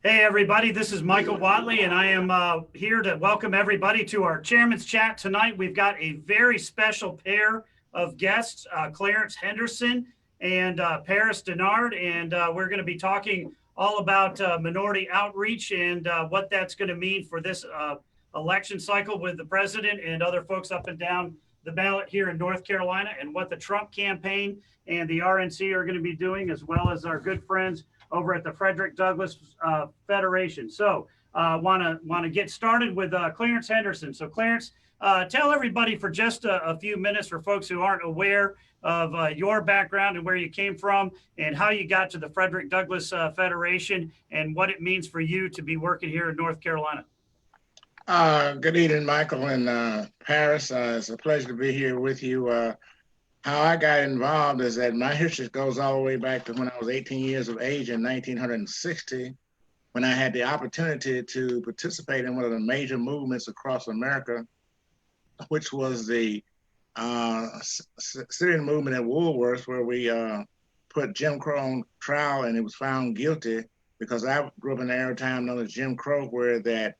Hey, everybody, this is Michael Watley, and I am here to welcome everybody to our Chairman's Chat tonight. We've got a very special pair of guests, Clarence Henderson and Paris Dennard, and we're going to be talking all about minority outreach and what that's going to mean for this election cycle with the president and other folks up and down the ballot here in North Carolina, and what the Trump campaign and the RNC are going to be doing, as well as our good friends over at the Frederick Douglass Federation. So want to get started with Clarence Henderson. So Clarence, tell everybody for just a few minutes, for folks who aren't aware of your background and where you came from and how you got to the Frederick Douglass Federation and what it means for you to be working here in North Carolina. Good evening, Michael and Paris. It's a pleasure to be here with you. How I got involved is that my history goes all the way back to when I was 18 years of age in 1960, when I had the opportunity to participate in one of the major movements across America, which was the sitting movement at Woolworth, where we put Jim Crow on trial, and he was found guilty because I grew up in the era time known as Jim Crow, where that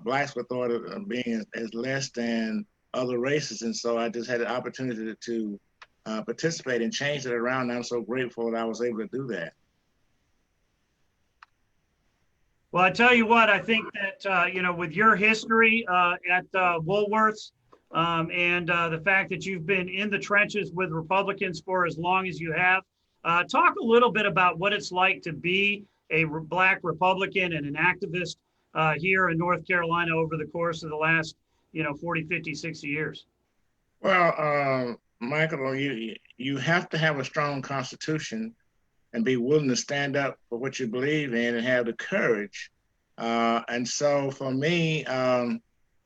blacks were thought of being as less than other races. And so I just had the opportunity to participate and change it around. And I'm so grateful that I was able to do that. Well, I tell you what, I think that, with your history at Woolworths and the fact that you've been in the trenches with Republicans for as long as you have, talk a little bit about what it's like to be a Black Republican and an activist here in North Carolina over the course of the last, 40, 50, 60 years. Well, Michael, you have to have a strong constitution and be willing to stand up for what you believe in and have the courage. And so for me, no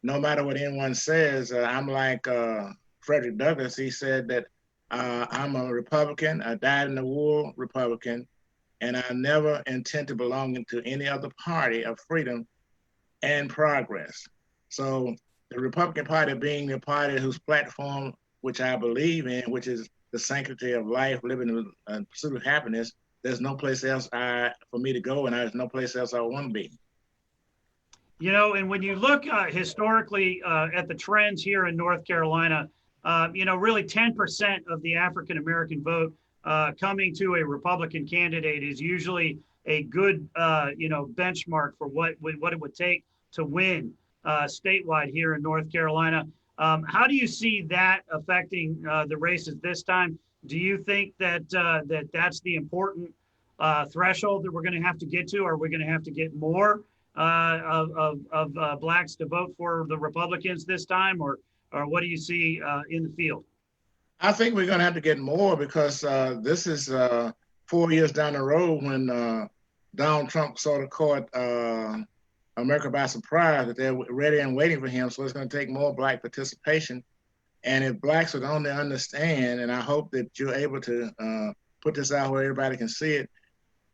matter what anyone says, I'm like Frederick Douglass. He said that I'm a Republican, a dyed in the wool Republican, and I never intend to belong to any other party of freedom and progress. So the Republican Party being the party whose platform, which I believe in, which is the sanctity of life, living in pursuit of happiness, there's no place else for me to go, and there's no place else I want to be. And when you look historically at the trends here in North Carolina, really 10% of the African American vote coming to a Republican candidate is usually a good, benchmark for what it would take to win statewide here in North Carolina. How do you see that affecting the races this time? Do you think that that's the important threshold that we're going to have to get to? Are we going to have to get more of blacks to vote for the Republicans this time, or what do you see in the field? I think we're going to have to get more because this is 4 years down the road when Donald Trump sort of caught America by surprise, that they're ready and waiting for him. So it's going to take more Black participation. And if Blacks would only understand, and I hope that you're able to put this out where everybody can see it,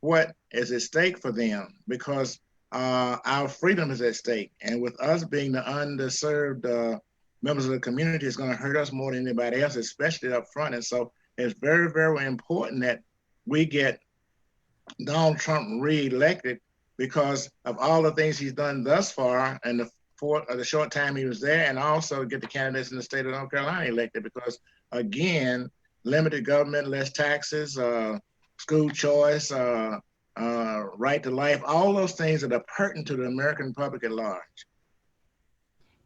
what is at stake for them, because our freedom is at stake. And with us being the underserved members of the community, it's going to hurt us more than anybody else, especially up front. And so it's very, very important that we get Donald Trump reelected because of all the things he's done thus far and the short time he was there, and also get the candidates in the state of North Carolina elected because, again, limited government, less taxes, school choice, right to life, all those things that are pertinent to the American public at large.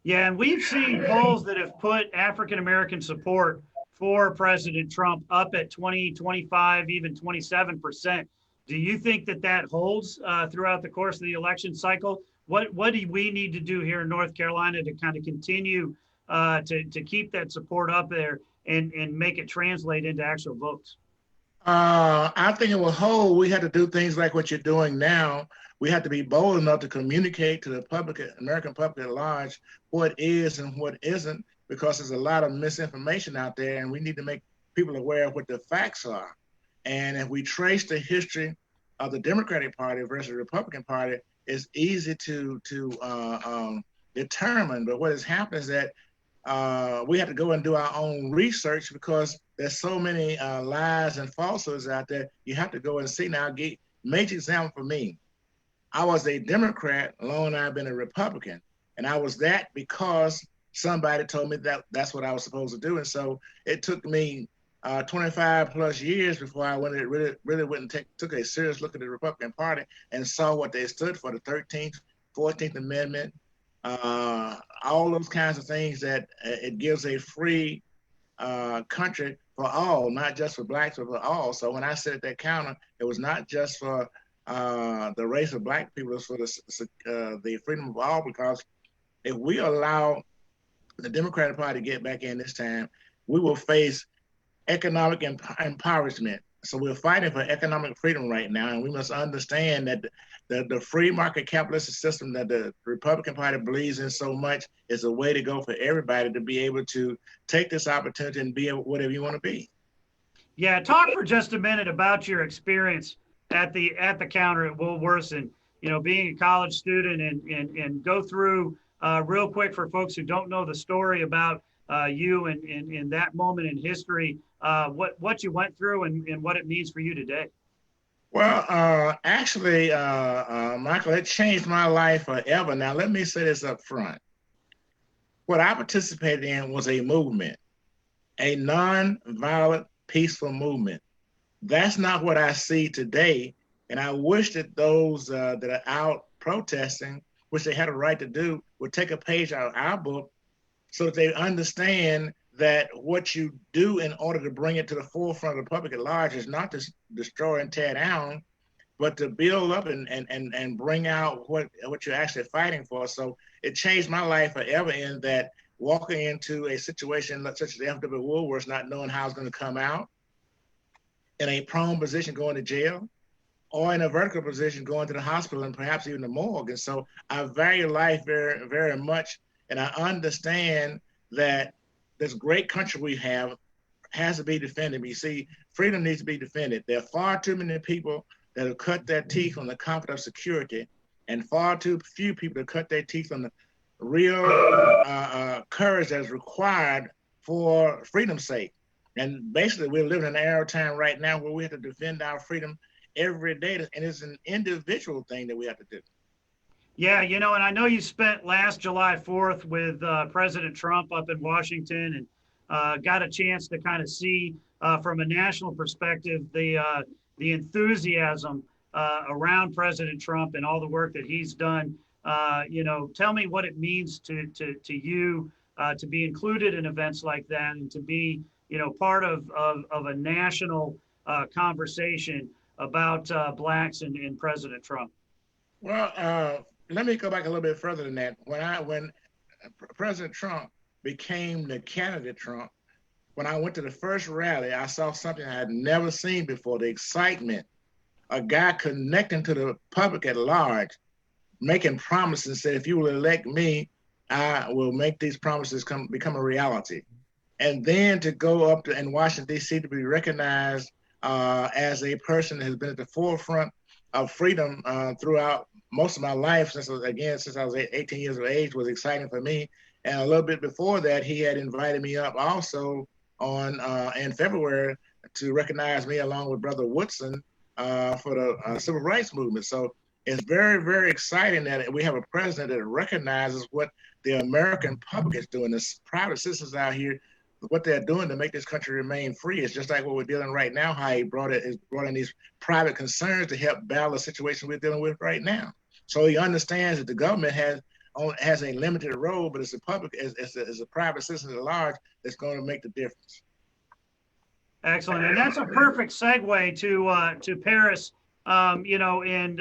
Yeah, and we've seen polls that have put African American support for President Trump up at 20, 25, even 27%. Do you think that holds throughout the course of the election cycle? What do we need to do here in North Carolina to kind of continue to keep that support up there and make it translate into actual votes? I think it will hold. We have to do things like what you're doing now. We have to be bold enough to communicate to the public, American public at large, what is and what isn't, because there's a lot of misinformation out there, and we need to make people aware of what the facts are. And if we trace the history of the Democratic Party versus the Republican Party, it's easy to determine. But what has happened is that we have to go and do our own research because there's so many lies and falsehoods out there. You have to go and see. Now, major example for me, I was a Democrat long I've been a Republican. And I was that because somebody told me that that's what I was supposed to do. And so it took me 25 plus years before I went and really went and took a serious look at the Republican Party and saw what they stood for, the 13th, 14th Amendment, all those kinds of things that it gives a free country for all, not just for blacks, but for all. So when I sat at that counter, it was not just for the race of black people, it was for the freedom of all, because if we allow the Democratic Party to get back in this time, we will face economic impoverishment. So we're fighting for economic freedom right now, and we must understand that the free market capitalist system that the Republican Party believes in so much is a way to go for everybody to be able to take this opportunity and be whatever you want to be. Yeah, talk for just a minute about your experience at the counter at Woolworths, and being a college student, and go through real quick for folks who don't know the story about you and in that moment in history, what you went through and what it means for you today. Well, actually, Michael, it changed my life forever. Now, let me say this up front. What I participated in was a movement, a non-violent, peaceful movement. That's not what I see today. And I wish that those that are out protesting, which they had a right to do, would take a page out of our book so that they understand that what you do in order to bring it to the forefront of the public at large is not to destroy and tear down, but to build up and bring out what you're actually fighting for. So it changed my life forever, in that walking into a situation such as the FW Woolworths, not knowing how it's going to come out, in a prone position going to jail, or in a vertical position going to the hospital and perhaps even the morgue. And so I value life very, very much. And I understand that this great country we have has to be defended. You see, freedom needs to be defended. There are far too many people that have cut their teeth on the comfort of security, and far too few people that cut their teeth on the real courage that is required for freedom's sake. And basically, we're living in an era of time right now where we have to defend our freedom every day, and it's an individual thing that we have to do. Yeah, and I know you spent last July 4th with President Trump up in Washington, and got a chance to kind of see from a national perspective the enthusiasm around President Trump and all the work that he's done. Tell me what it means to you to be included in events like that, and to be part of a national conversation about blacks and President Trump. Well, let me go back a little bit further than that. When President Trump became the candidate Trump, when I went to the first rally, I saw something I had never seen before: the excitement, a guy connecting to the public at large, making promises, and said, if you will elect me, I will make these promises become a reality. And then to go up in Washington, D.C. to be recognized as a person that has been at the forefront of freedom throughout most of my life, since I was 18 years of age, was exciting for me. And a little bit before that, he had invited me up also in February to recognize me along with Brother Woodson for the civil rights movement. So it's very, very exciting that we have a president that recognizes what the American public is doing. The private citizens out here, what they're doing to make this country remain free. It's just like what we're dealing right now, how he brought in these private concerns to help battle the situation we're dealing with right now. So he understands that the government has a limited role, but it's the public, as a private citizen at large, that's going to make the difference. Excellent, and that's a perfect segue to Paris. And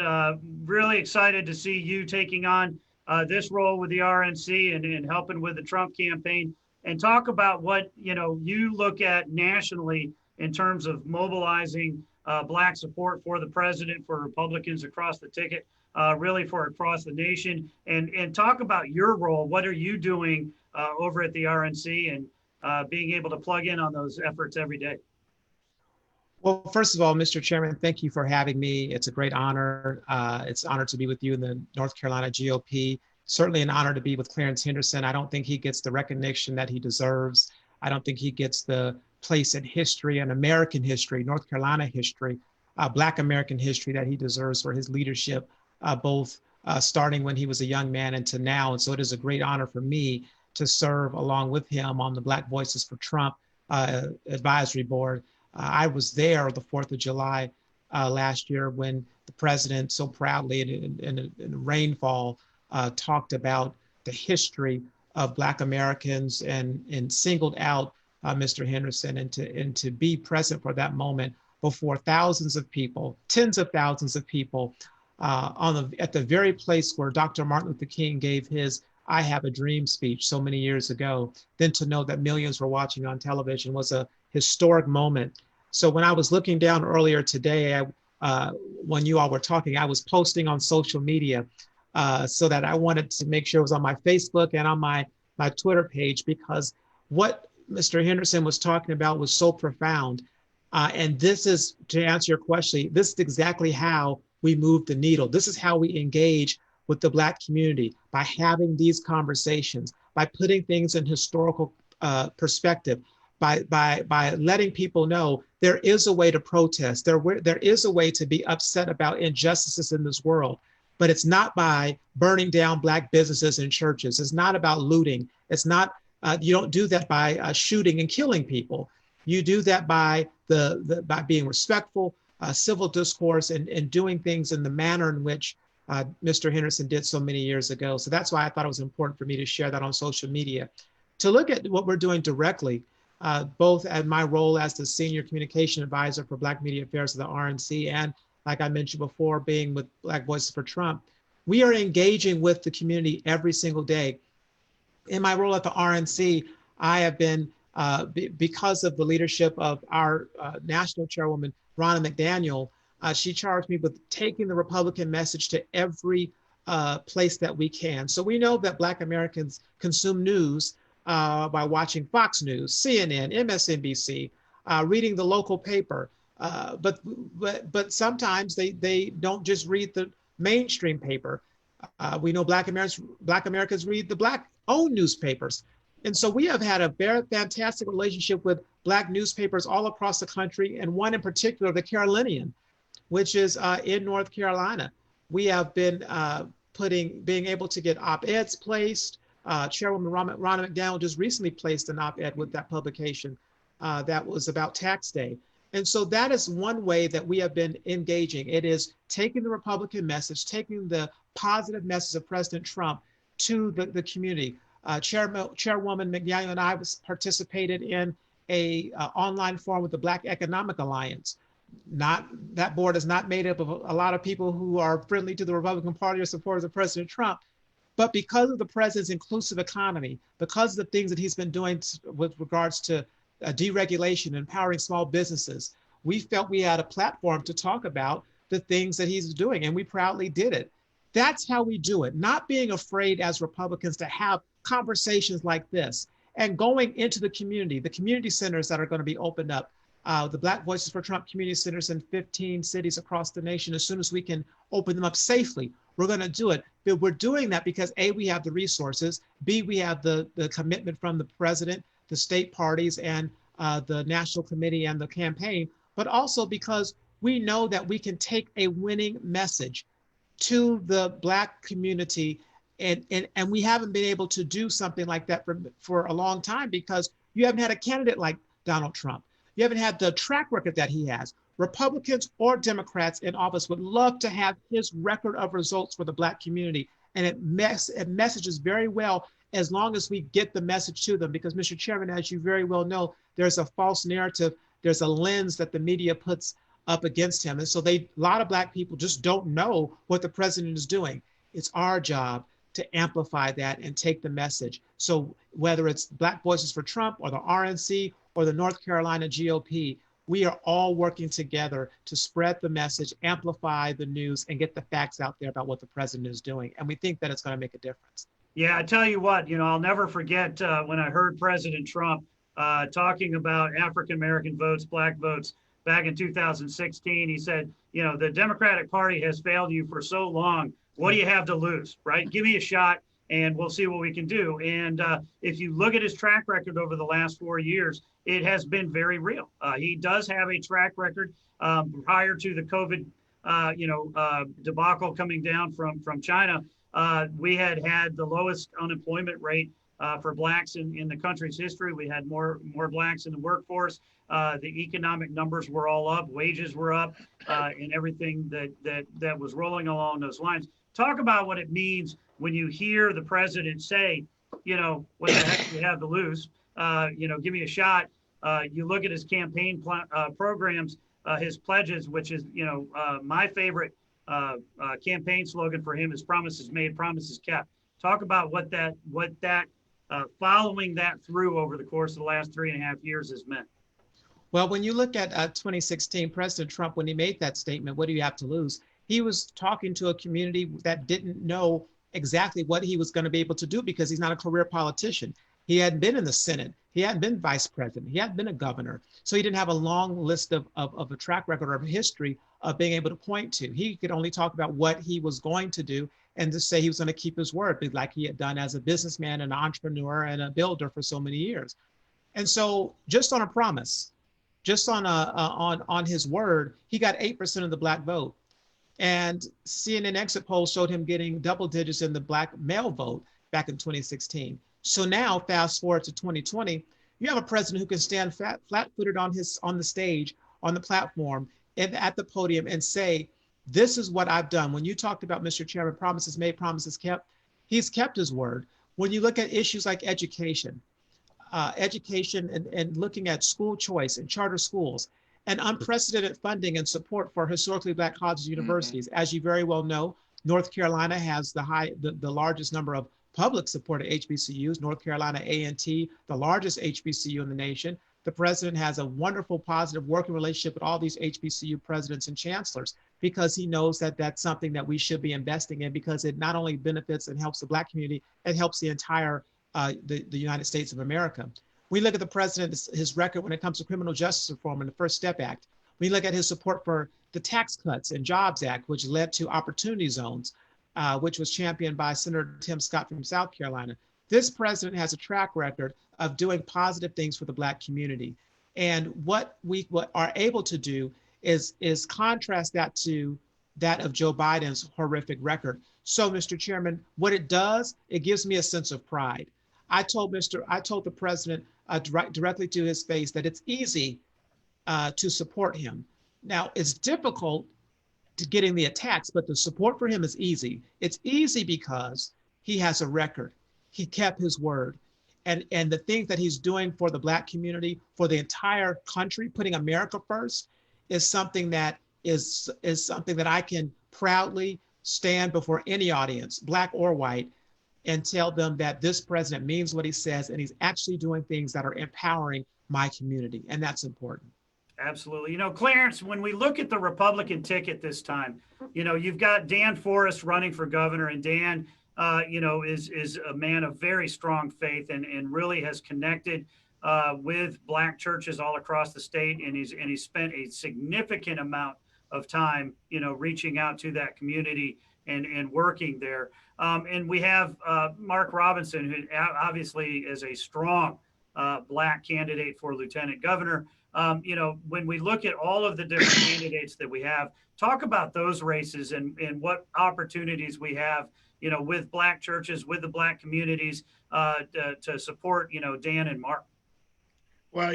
really excited to see you taking on this role with the RNC and helping with the Trump campaign, and talk about what you look at nationally in terms of mobilizing Black support for the president, for Republicans across the ticket, really for across the nation, and talk about your role. What are you doing over at the RNC, and being able to plug in on those efforts every day? Well, first of all, Mr. Chairman, thank you for having me. It's a great honor. It's an honor to be with you in the North Carolina GOP. Certainly an honor to be with Clarence Henderson. I don't think he gets the recognition that he deserves. I don't think he gets the place in history and American history, North Carolina history, Black American history that he deserves for his leadership both starting when he was a young man and to now. And so it is a great honor for me to serve along with him on the Black Voices for Trump advisory board. I was there the 4th of July last year when the president so proudly in rainfall talked about the history of Black Americans and singled out Mr. Henderson and to be present for that moment before thousands of people, tens of thousands of people at the very place where Dr. Martin Luther King gave his I Have a Dream speech so many years ago, then to know that millions were watching on television was a historic moment. So when I was looking down earlier today, when you all were talking, I was posting on social media so that I wanted to make sure it was on my Facebook and on my Twitter page, because what Mr. Henderson was talking about was so profound. And this is, to answer your question, this is exactly how we move the needle. This is how we engage with the Black community, by having these conversations, by putting things in historical perspective, by letting people know there is a way to protest, there is a way to be upset about injustices in this world, but it's not by burning down Black businesses and churches. It's not about looting. It's not, you don't do that by shooting and killing people. You do that by by being respectful, civil discourse, and doing things in the manner in which Mr. Henderson did so many years ago. So that's why I thought it was important for me to share that on social media. To look at what we're doing directly, both at my role as the Senior Communication Advisor for Black Media Affairs of the RNC, and like I mentioned before, being with Black Voices for Trump, we are engaging with the community every single day. In my role at the RNC, I have been, because of the leadership of our national chairwoman, Ronna McDaniel, she charged me with taking the Republican message to every place that we can. So we know that Black Americans consume news by watching Fox News, CNN, MSNBC, reading the local paper. But sometimes they don't just read the mainstream paper. We know Black Americans read the Black-owned newspapers. And so we have had a very fantastic relationship with Black newspapers all across the country, and one in particular, the Carolinian, which is in North Carolina. We have been being able to get op-eds placed. Chairwoman Ronna McDaniel just recently placed an op-ed with that publication that was about tax day. And so that is one way that we have been engaging. It is taking the Republican message, taking the positive message of President Trump to the community. Chairwoman McDaniel and I participated in a online forum with the Black Economic Alliance. That board is not made up of a lot of people who are friendly to the Republican Party or supporters of President Trump, but because of the president's inclusive economy, because of the things that he's been doing with regards to deregulation, empowering small businesses, we felt we had a platform to talk about the things that he's doing, and we proudly did it. That's how we do it, not being afraid as Republicans to have conversations like this and going into the community centers that are going to be opened up. The Black Voices for Trump community centers in 15 cities across the nation. As soon as we can open them up safely, we're going to do it. But we're doing that because A, we have the resources, B, we have the commitment from the president, the state parties, and the national committee and the campaign, but also because we know that we can take a winning message to the Black community. And we haven't been able to do something like that for a long time because you haven't had a candidate like Donald Trump. You haven't had the track record that he has. Republicans or Democrats in office would love to have his record of results for the Black community. And it messages very well as long as we get the message to them. Because, Mr. Chairman, as you very well know, there's a false narrative. There's a lens that the media puts up against him. And so a lot of Black people just don't know what the president is doing. It's our job to amplify that and take the message. So whether it's Black Voices for Trump or the RNC or the North Carolina GOP, we are all working together to spread the message, amplify the news, and get the facts out there about what the president is doing. And we think that it's going to make a difference. Yeah, I tell you what, I'll never forget when I heard President Trump talking about African-American votes, Black votes back in 2016. He said, the Democratic Party has failed you for so long. What do you have to lose, right? Give me a shot and we'll see what we can do. And if you look at his track record over the last 4 years, it has been very real. He does have a track record prior to the COVID debacle coming down from China, we had the lowest unemployment rate for blacks in the country's history. We had more blacks in the workforce. The economic numbers were all up, wages were up, and everything that was rolling along those lines. Talk about what it means when you hear the president say, what the heck do you have to lose? Give me a shot. You look at his campaign programs, his pledges, which is, my favorite campaign slogan for him is "Promises made, promises kept." Talk about what that following that through over the course of the last 3.5 years has meant. Well, when you look at 2016, President Trump, when he made that statement, what do you have to lose? He was talking to a community that didn't know exactly what he was going to be able to do because he's not a career politician. He hadn't been in the Senate. He hadn't been vice president. He hadn't been a governor. So he didn't have a long list of a track record or a history of being able to point to. He could only talk about what he was going to do and to say he was going to keep his word, like he had done as a businessman, an entrepreneur, and a builder for so many years. And so just on a promise, just on his word, he got 8% of the black vote. And CNN exit polls showed him getting double digits in the black male vote back in 2016. So now, fast forward to 2020, you have a president who can stand flat-footed on the stage, on the platform, and at the podium and say, this is what I've done. When you talked about, Mr. Chairman, promises made, promises kept, he's kept his word. When you look at issues like education and looking at school choice and charter schools, and unprecedented funding and support for historically black colleges and universities. As you very well know, North Carolina has the largest number of public supported HBCUs, North Carolina A&T, the largest HBCU in the nation. The president has a wonderful, positive working relationship with all these HBCU presidents and chancellors because he knows that that's something that we should be investing in because it not only benefits and helps the black community, it helps the entire the United States of America. We look at the president, his record when it comes to criminal justice reform and the First Step Act. We look at his support for the Tax Cuts and Jobs Act, which led to opportunity zones, which was championed by Senator Tim Scott from South Carolina. This president has a track record of doing positive things for the black community. And what we are able to do is contrast that to that of Joe Biden's horrific record. So, Mr. Chairman, what it does, it gives me a sense of pride. I told the president directly to his face that it's easy to support him. Now, it's difficult to getting the attacks, but the support for him is easy. It's easy because he has a record. He kept his word. And the things that he's doing for the black community, for the entire country, putting America first, is something that is something that I can proudly stand before any audience, black or white, and tell them that this president means what he says and he's actually doing things that are empowering my community. And that's important. Absolutely. Clarence, when we look at the Republican ticket this time, you've got Dan Forrest running for governor, and Dan, is a man of very strong faith and really has connected with black churches all across the state. And he's spent a significant amount of time, reaching out to that community and working there. And we have Mark Robinson, who obviously is a strong black candidate for lieutenant governor. When we look at all of the different candidates that we have, talk about those races and what opportunities we have, with black churches, with the black communities to support, Dan and Mark. Well,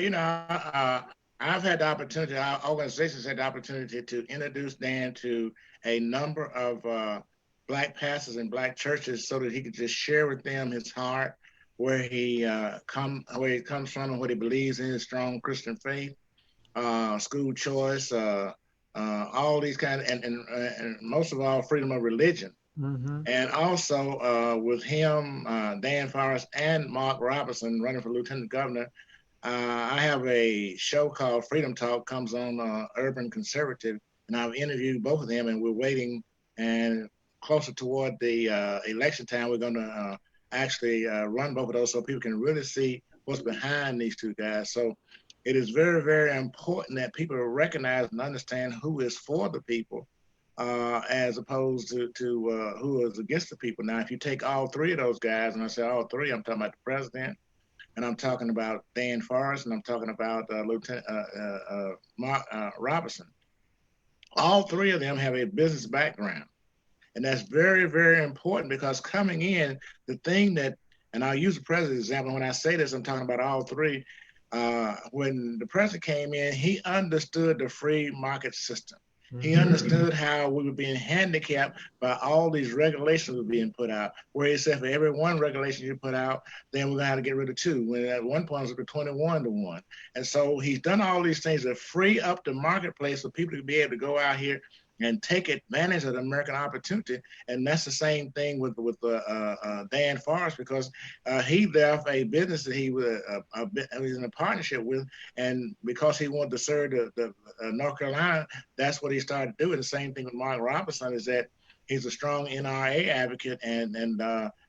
I've had the opportunity, our organization's had the opportunity to introduce Dan to a number of black pastors and black churches so that he could just share with them his heart, where he comes from and what he believes in, his strong Christian faith, school choice, all these kind of, and most of all, freedom of religion. Mm-hmm. And also with him, Dan Forrest and Mark Robinson running for lieutenant governor, I have a show called Freedom Talk, comes on Urban Conservative, and I've interviewed both of them, and we're waiting, and closer toward the election time, we're going to actually run both of those so people can really see what's behind these two guys. So it is very, very important that people recognize and understand who is for the people as opposed to who is against the people. Now, if you take all three of those guys, and I say all three, I'm talking about the president, and I'm talking about Dan Forrest, and I'm talking about Lieutenant Mark Robinson. All three of them have a business background. And that's very, very important because coming in, the thing that, and I'll use the president example. When I say this, I'm talking about all three. When the president came in, he understood the free market system. He understood how we were being handicapped by all these regulations that were being put out, where he said for every one regulation you put out, then we're going to have to get rid of two. When at one point it was 21 to 1. And so he's done all these things to free up the marketplace for people to be able to go out here and take advantage of the American opportunity. And that's the same thing with Dan Forrest, because he left a business that he was in a partnership with, and because he wanted to serve the North Carolina, that's what he started doing. The same thing with Mark Robinson is that he's a strong NRA advocate, and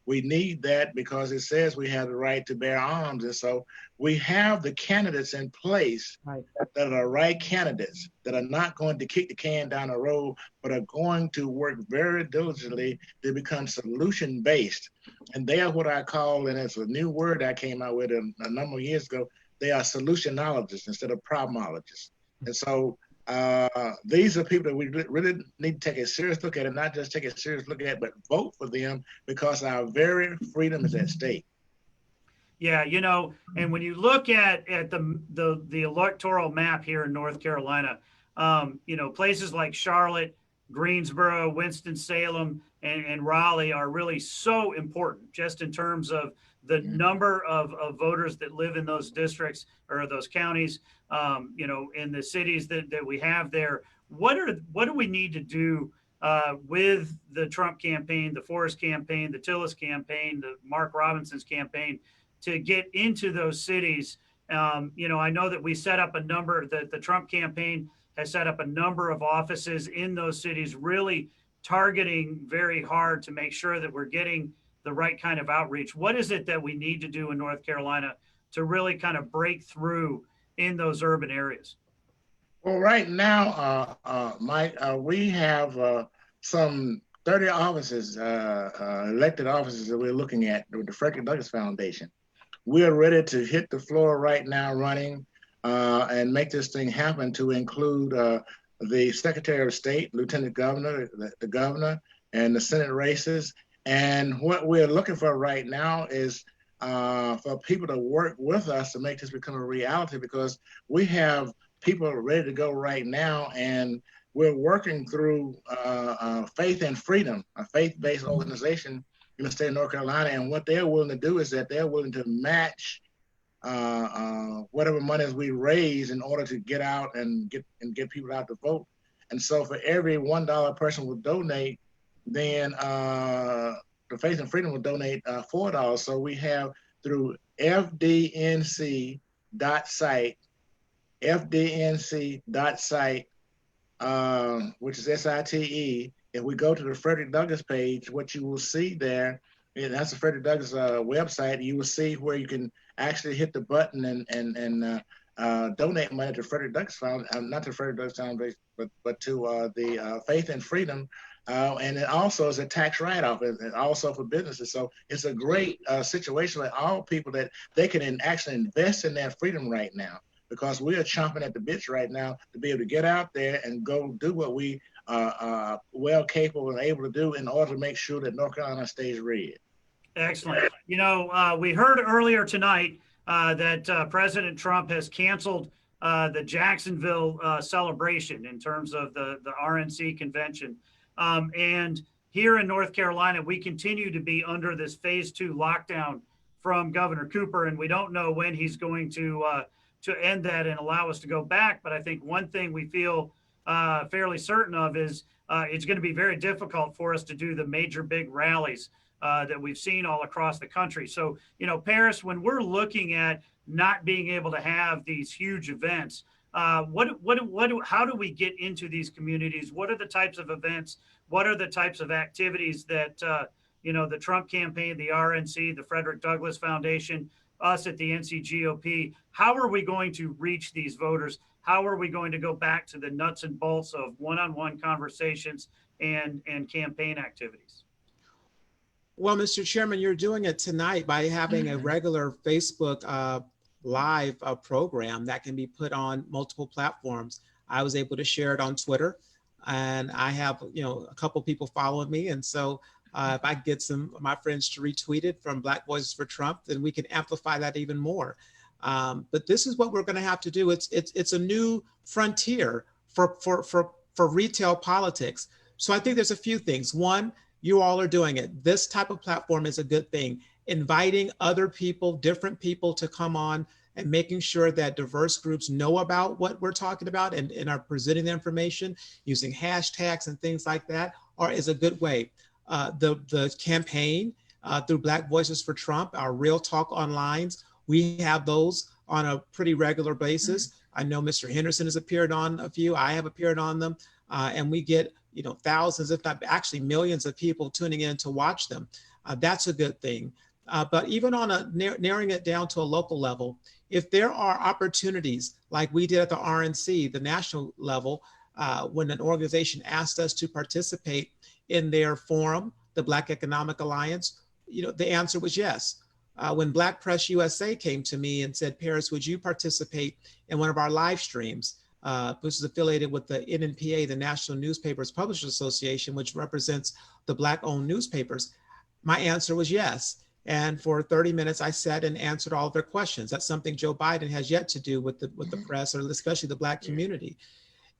we need that because it says we have the right to bear arms. And so we have the candidates in place that are the right candidates that are not going to kick the can down the road, but are going to work very diligently to become solution-based. And they are what I call, and it's a new word I came out with a number of years ago, they are solutionologists instead of problemologists. And so these are people that we really need to take a serious look at, and not just take a serious look at, but vote for them because our very freedom is at stake. Yeah, you know, and when you look at the electoral map here in North Carolina, you know, places like Charlotte, Greensboro, Winston-Salem, and Raleigh are really so important just in terms of the number of voters that live in those districts or those counties, you know, in the cities that we have there. What do we need to do with the Trump campaign, the Forrest campaign, the Tillis campaign, the Mark Robinson's campaign to get into those cities? You know, I know that we set up a number, that the Trump campaign has set up a number of offices in those cities, really targeting very hard to make sure that we're getting the right kind of outreach. What is it that we need to do in North Carolina to really kind of break through in those urban areas? Well, right now, Mike, we have some 30 offices, elected offices that we're looking at with the Frederick Douglass Foundation. We are ready to hit the floor right now running and make this thing happen, to include the Secretary of State, Lieutenant Governor, the Governor, and the Senate races. And what we're looking for right now is for people to work with us to make this become a reality, because we have people ready to go right now, and we're working through Faith and Freedom, a faith-based organization in the state of North Carolina. And what they're willing to do is that they're willing to match whatever monies we raise in order to get out and get people out to vote. And so for every $1 a person will donate, then the Faith and Freedom will donate $4. So we have through fdnc.site, which is SITE. If we go to the Frederick Douglass page, what you will see there, and that's the Frederick Douglass website, you will see where you can actually hit the button and donate money to Frederick Douglass Foundation, not to Frederick Douglass Foundation, but to the Faith and Freedom. And it also is a tax write-off, and also for businesses. So it's a great situation for all people that they can actually invest in that freedom right now, because we are chomping at the bits right now to be able to get out there and go do what we are well capable and able to do in order to make sure that North Carolina stays red. Excellent. You know, we heard earlier tonight that President Trump has canceled the Jacksonville celebration in terms of the RNC convention. And here in North Carolina, we continue to be under this phase 2 lockdown from Governor Cooper, and we don't know when he's going to end that and allow us to go back. But I think one thing we feel fairly certain of is it's going to be very difficult for us to do the major big rallies that we've seen all across the country. So, you know, Paris, when we're looking at not being able to have these huge events, how do we get into these communities? What are the types of events? What are the types of activities that, you know, the Trump campaign, the RNC, the Frederick Douglass Foundation, us at the NCGOP, how are we going to reach these voters? How are we going to go back to the nuts and bolts of one-on-one conversations and campaign activities? Well, Mr. Chairman, you're doing it tonight by having a regular Facebook live program that can be put on multiple platforms. I was able to share it on Twitter. and I have, a couple people following me. And so if I get some of my friends to retweet it from Black Voices for Trump, then we can amplify that even more. But this is what we're going to have to do. It's a new frontier for retail politics. So I think there's a few things. One, you all are doing it. This type of platform is a good thing. Inviting other people, different people to come on and making sure that diverse groups know about what we're talking about and are presenting the information using hashtags and things like that is a good way. The campaign through Black Voices for Trump, our Real Talk Onlines, we have those on a pretty regular basis. I know Mr. Henderson has appeared on a few. I have appeared on them, and we get thousands, if not actually millions of people tuning in to watch them. That's a good thing. But even on narrowing it down to a local level, if there are opportunities like we did at the RNC, the national level, when an organization asked us to participate in their forum, the Black Economic Alliance, the answer was yes. When Black Press USA came to me and said, Paris, would you participate in one of our live streams, which is affiliated with the NNPA, the National Newspapers Publishers Association, which represents the Black-owned newspapers? My answer was yes. And for 30 minutes, I sat and answered all of their questions. That's something Joe Biden has yet to do with the press, or especially the Black community.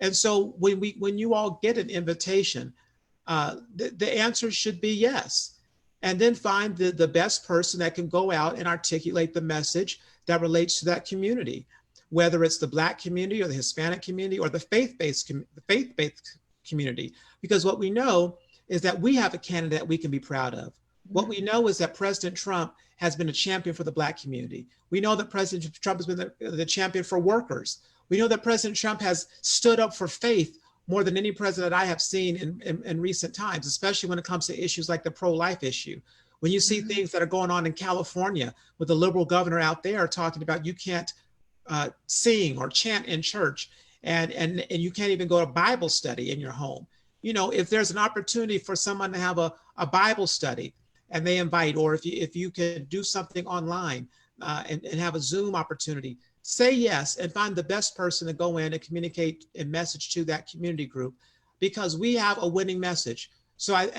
And so when you all get an invitation, the answer should be yes. And then find the best person that can go out and articulate the message that relates to that community, whether it's the Black community or the Hispanic community or the faith-based community. Because what we know is that we have a candidate that we can be proud of. What we know is that President Trump has been a champion for the Black community. We know that President Trump has been the champion for workers. We know that President Trump has stood up for faith more than any president I have seen in recent times, especially when it comes to issues like the pro-life issue. When you see things that are going on in California with the liberal governor out there talking about you can't sing or chant in church, and you can't even go to Bible study in your home. If there's an opportunity for someone to have a Bible study and they invite, or if you can do something online and have a Zoom opportunity, say yes and find the best person to go in and communicate a message to that community group, because we have a winning message. So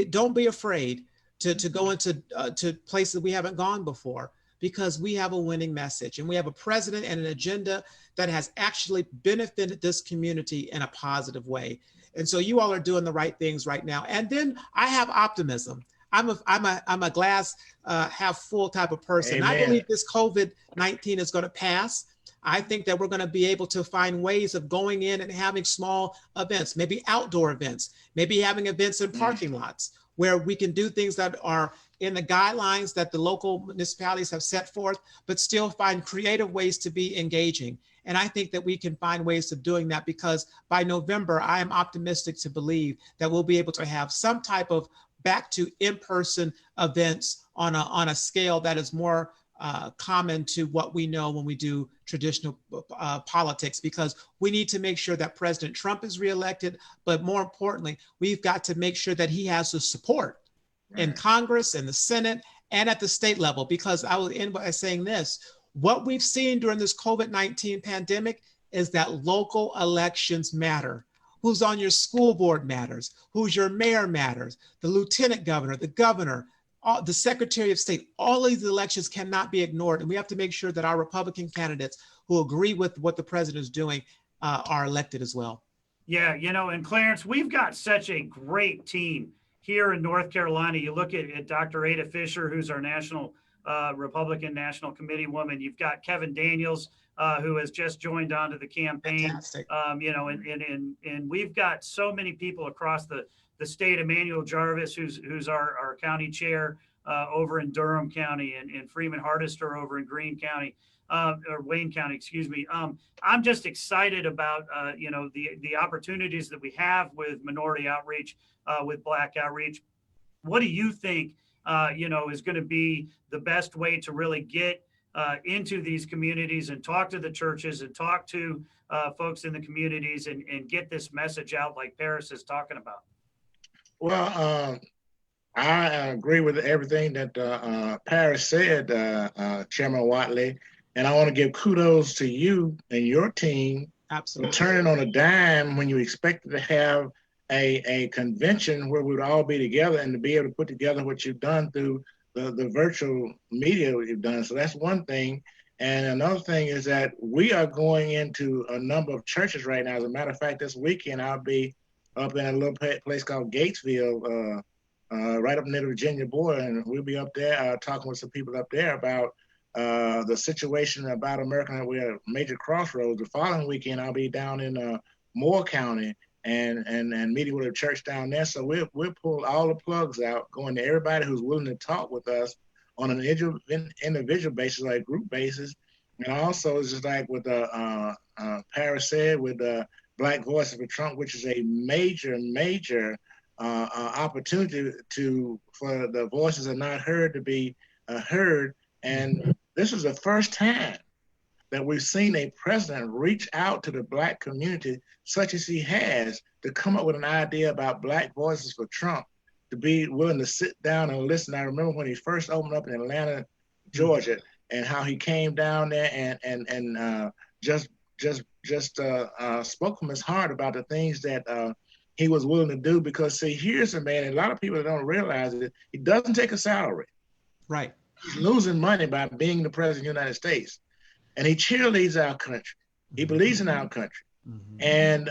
don't be afraid to go into to places we haven't gone before, because we have a winning message and we have a president and an agenda that has actually benefited this community in a positive way. And so you all are doing the right things right now. And then I have optimism. I'm a glass half full type of person. Amen. I believe this COVID-19 is going to pass. I think that we're going to be able to find ways of going in and having small events, maybe outdoor events, maybe having events in parking lots where we can do things that are in the guidelines that the local municipalities have set forth, but still find creative ways to be engaging. And I think that we can find ways of doing that, because by November, I am optimistic to believe that we'll be able to have some type of back to in-person events on a scale that is more common to what we know when we do traditional politics, because we need to make sure that President Trump is reelected, but more importantly, we've got to make sure that he has the support in Congress and the Senate and at the state level, because I will end by saying this: what we've seen during this COVID-19 pandemic is that local elections matter. Who's on your school board matters. Who's your mayor matters. The lieutenant governor, the governor, the secretary of state. All of these elections cannot be ignored. And we have to make sure that our Republican candidates who agree with what the president is doing are elected as well. Yeah, and Clarence, we've got such a great team here in North Carolina. You look at Dr. Ada Fisher, who's our national Republican National Committee woman. You've got Kevin Daniels, who has just joined onto the campaign. Fantastic. And we've got so many people across the state. Emmanuel Jarvis, who's our county chair over in Durham County, and Freeman Hardister over in Greene County, or Wayne County, excuse me. I'm just excited about the opportunities that we have with minority outreach, with Black outreach. What do you think is going to be the best way to really get into these communities and talk to the churches and talk to folks in the communities and get this message out like Paris is talking about? Well, I agree with everything that Paris said, Chairman Watley, and I want to give kudos to you and your team Absolutely. turning on a dime when you expected to have a convention where we'd all be together and to be able to put together what you've done through the virtual media you've done. So that's one thing. And another thing is that we are going into a number of churches right now. As a matter of fact, this weekend I'll be up in a little place called Gatesville, right up near the Virginia border, and we'll be up there talking with some people up there about the situation about America. We're at a major crossroads. The following weekend, I'll be down in Moore County and meeting with a church down there. So we'll pull all the plugs out, going to everybody who's willing to talk with us on an individual basis, like group basis. And also, it's just like what Paris said with Black Voices for Trump, which is a major opportunity for the voices that are not heard to be heard. And this is the first time that we've seen a president reach out to the Black community, such as he has, to come up with an idea about Black Voices for Trump, to be willing to sit down and listen. I remember when he first opened up in Atlanta, Georgia, and how he came down there and just spoke from his heart about the things that he was willing to do. Because see, here's a man, and a lot of people don't realize it, he doesn't take a salary. Right. He's losing money by being the president of the United States. And he cheerleads our country. He believes in our country. Mm-hmm. And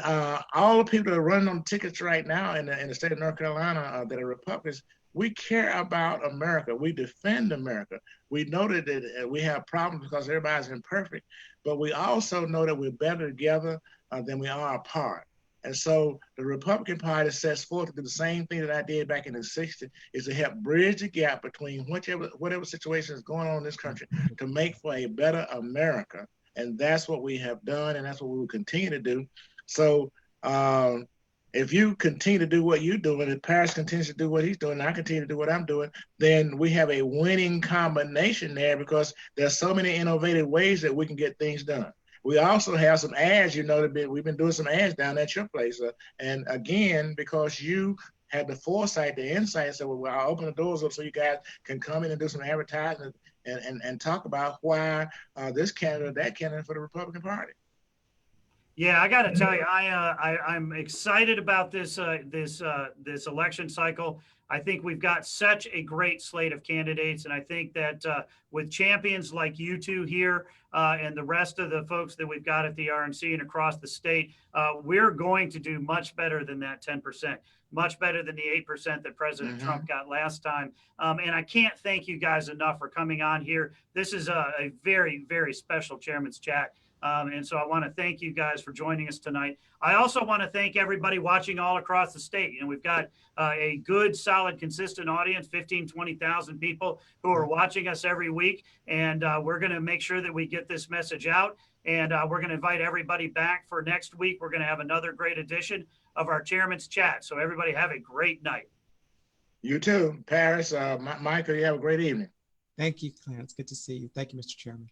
all the people that are running on tickets right now in the state of North Carolina that are Republicans, we care about America. We defend America. We know that we have problems because everybody's imperfect, but we also know that we're better together than we are apart. And so the Republican Party sets forth to do the same thing that I did back in the 60s, is to help bridge the gap between whatever situation is going on in this country to make for a better America. And that's what we have done, and that's what we will continue to do. So if you continue to do what you're doing, if Paris continues to do what he's doing, and I continue to do what I'm doing, then we have a winning combination there, because there's so many innovative ways that we can get things done. We also have some ads, we've been doing some ads down at your place. And again, because you had the foresight, the insight, so well, I'll open the doors up so you guys can come in and do some advertising and talk about why this candidate, that candidate for the Republican Party. Yeah, I got to tell you, I'm excited about this election cycle. I think we've got such a great slate of candidates, and I think that with champions like you two here and the rest of the folks that we've got at the RNC and across the state, we're going to do much better than that 10%, much better than the 8% that President Trump got last time. And I can't thank you guys enough for coming on here. This is a very, very special Chairman's Chat. And so I want to thank you guys for joining us tonight. I also want to thank everybody watching all across the state. And we've got a good, solid, consistent audience, 15, 20,000 people who are watching us every week. And we're going to make sure that we get this message out. And we're going to invite everybody back for next week. We're going to have another great edition of our Chairman's Chat. So everybody have a great night. You too, Paris. Michael, you have a great evening. Thank you, Clarence. Good to see you. Thank you, Mr. Chairman.